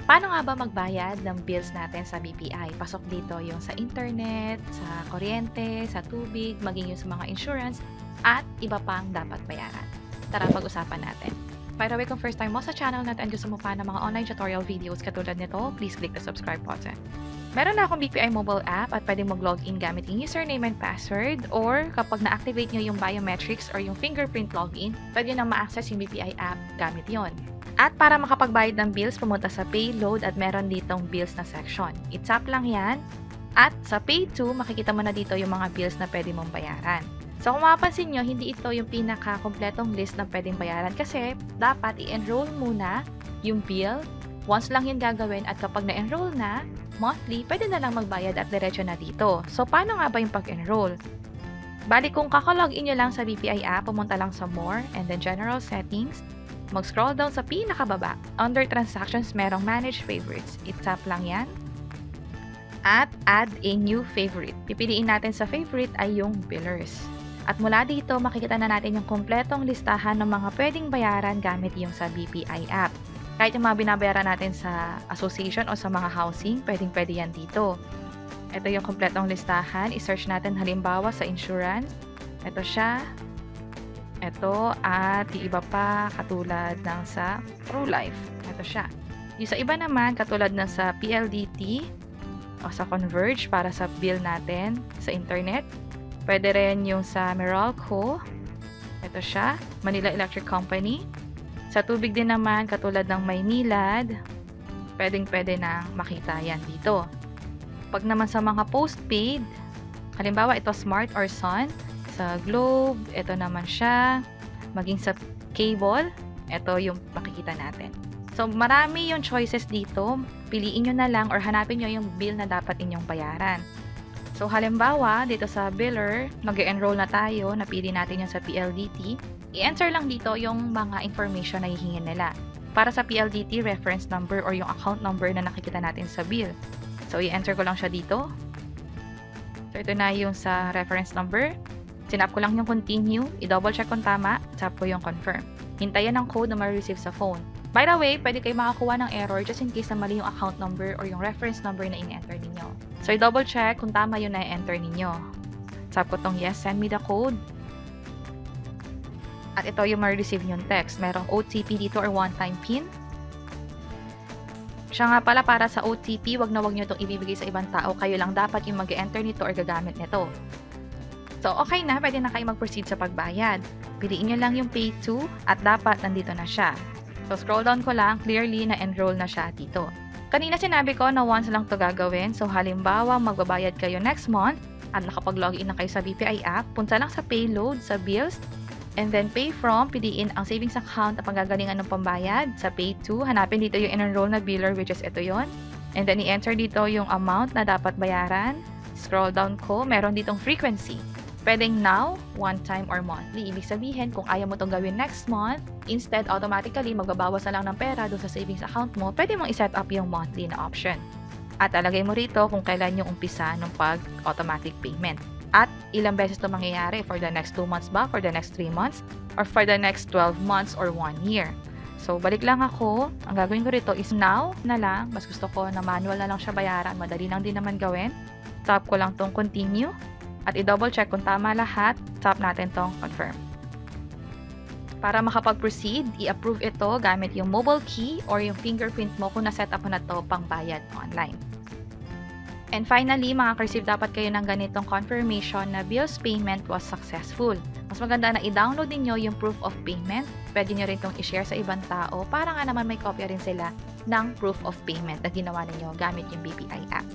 Paano nga ba magbayad ng bills natin sa BPI? Pasok dito yung sa internet, sa kuryente, sa tubig, maging yung sa mga insurance, at iba pang dapat bayaran. Tara, pag-usapan natin. By the way, kung first time mo sa channel natin gusto mo pa ng mga online tutorial videos katulad nito, please click the subscribe button. Meron na akong BPI mobile app at pwede mag-login gamit yung username and password, or kapag na-activate nyo yung biometrics or yung fingerprint login, pwede nang ma-access yung BPI app gamit yon. At para makapagbayad ng bills, pumunta sa Payload at meron ditong bills na section. I-tap lang yan. At sa Pay2, makikita mo na dito yung mga bills na pwede mong bayaran. So kung mapapansin nyo, hindi ito yung pinaka-kompletong list na pwedeng bayaran kasi dapat i-enroll muna yung bill. Once lang yun gagawin at kapag na-enroll na, monthly, pwede na lang magbayad at diretso na dito. So paano nga ba yung pag-enroll? Bali kung kakalogin nyo lang sa BPI app, pumunta lang sa More and then General Settings. Mag-scroll down sa pinakababa. Under Transactions, merong Manage Favorites. I-tap lang yan. At Add a New Favorite. Pipiliin natin sa favorite ay yung billers. At mula dito, makikita na natin yung kompletong listahan ng mga pwedeng bayaran gamit yung sa BPI app. Kahit yung mga binabayaran natin sa association o sa mga housing, pwedeng-pwede yan dito. Ito yung kompletong listahan. I-search natin halimbawa sa insurance. Ito siya. Ito at yung iba pa katulad ng sa ProLife. Ito siya. Yung sa iba naman katulad ng sa PLDT o sa Converge para sa bill natin sa internet. Pwede rin yung sa Meralco. Ito siya. Manila Electric Company. Sa tubig din naman katulad ng Maynilad. Pwedeng-pwede na makita yan dito. Pag naman sa mga postpaid, halimbawa ito Smart or Sun. Sa Globe, ito naman siya. Maging sa cable, ito yung makikita natin. So, marami yung choices dito. Piliin nyo na lang or hanapin nyo yung bill na dapat inyong bayaran. So, halimbawa, dito sa biller, mag-enroll na tayo. Napili natin yung sa PLDT. I-enter lang dito yung mga information na hihingin nila. Para sa PLDT, reference number or yung account number na nakikita natin sa bill. So, i-enter ko lang siya dito. So, ito na yung sa reference number. Sinap ko lang yung continue, i-double check kung tama, tap ko yung confirm. Hintayin ang code na ma-receive sa phone. By the way, pwede kayo makakuha ng error just in case na mali yung account number or yung reference number na in-enter ninyo. So, i-double check kung tama yung na-enter ninyo. Tap ko tong yes, send me the code. At ito yung ma-receive yung text. Merong OTP dito or one-time PIN. Siya nga pala para sa OTP, wag nyo itong ibibigay sa ibang tao. Kayo lang dapat yung mag-enter nito or gagamit nito. So, okay na. Pwede na kayo mag-proceed sa pagbayad. Piliin nyo lang yung Pay to at dapat nandito na siya. So, scroll down ko lang. Clearly, na-enroll na siya dito. Kanina sinabi ko na once lang to gagawin. So, halimbawa, magbabayad kayo next month at nakapag-login na kayo sa BPI app. Punta lang sa Payload, sa Bills, and then Pay From. Piliin ang savings account at panggagalingan ng pambayad. Sa Pay to, hanapin dito yung in-enroll na biller, which is ito yon. And then, i-enter dito yung amount na dapat bayaran. Scroll down ko. Meron ditong frequency. Pwedeng now, one time, or monthly. Ibig sabihin, kung ayaw mo itong gawin next month, instead, automatically, magbabawas na lang ng pera doon sa savings account mo, pwede mong iset up yung monthly na option. At alagay mo rito kung kailan yung umpisa ng pag-automatic payment. At ilang beses ito mangyayari, for the next 2 months ba, for the next 3 months, or for the next 12 months or 1 year. So, balik lang ako. Ang gagawin ko rito is now na lang. Mas gusto ko na manual na lang siya bayaran. Madali lang din naman gawin. Tap ko lang tong continue. At i-double check kung tama lahat, tap natin tong confirm. Para makapag-proceed, i-approve ito gamit yung mobile key or yung fingerprint mo kung na-set up mo na to pang bayad online. And finally, mga ka-receive, dapat kayo ng ganitong confirmation na bills payment was successful. Mas maganda na i-download niyo yung proof of payment. Pwede nyo rin itong i-share sa ibang tao para nga naman may kopya rin sila ng proof of payment na ginawa ninyo gamit yung BPI app.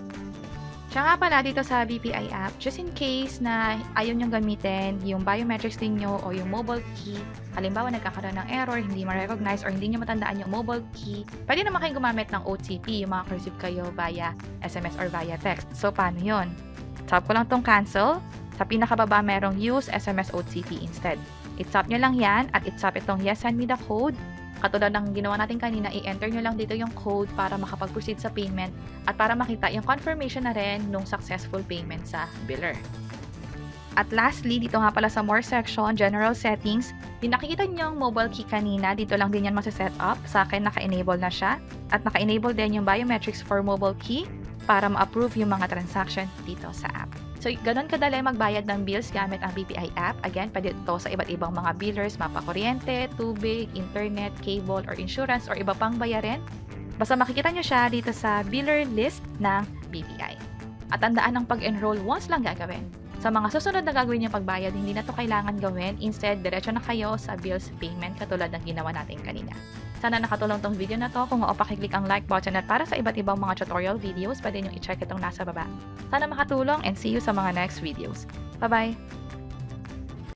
Tsaka pala dito sa BPI app, just in case na ayaw nyo gamitin yung biometrics ninyo o yung mobile key, halimbawa nagkakaroon ng error, hindi ma-recognize or hindi nyo matandaan yung mobile key, pwede naman kayong gumamit ng OTP, yung mga receive kayo via SMS or via text. So, paano yun? Tap ko lang tong cancel. Sa pinakababa, merong use SMS OTP instead. I-tap nyo lang yan at i-tap itong yes, send me the code. Katulad ng ginawa natin kanina, i-enter nyo lang dito yung code para makapag-proceed sa payment at para makita yung confirmation na rin nung successful payment sa biller. At lastly, dito nga pala sa more section, general settings, yung nakikita niyo yung mobile key kanina, dito lang din yan set up. Sa akin, naka-enable na siya. At naka-enable din yung biometrics for mobile key para ma-approve yung mga transaction dito sa app. So, ganun kadali magbayad ng bills gamit ang BPI app. Again, pwede ito sa iba't ibang mga billers, mapakuryente, tubig, internet, cable, or insurance, or iba pang bayarin. Basta makikita nyo siya dito sa biller list ng BPI. At tandaan ng pag-enroll once lang gagawin. Sa mga susunod na gagawin yung pagbayad, hindi na to kailangan gawin. Instead, diretso na kayo sa bills payment katulad ng ginawa natin kanina. Sana nakatulong tong video na to. Kung oo, pakiclick ang like button at para sa iba't ibang mga tutorial videos, pwede nyo i-check itong nasa baba. Sana makatulong and see you sa mga next videos. Bye-bye!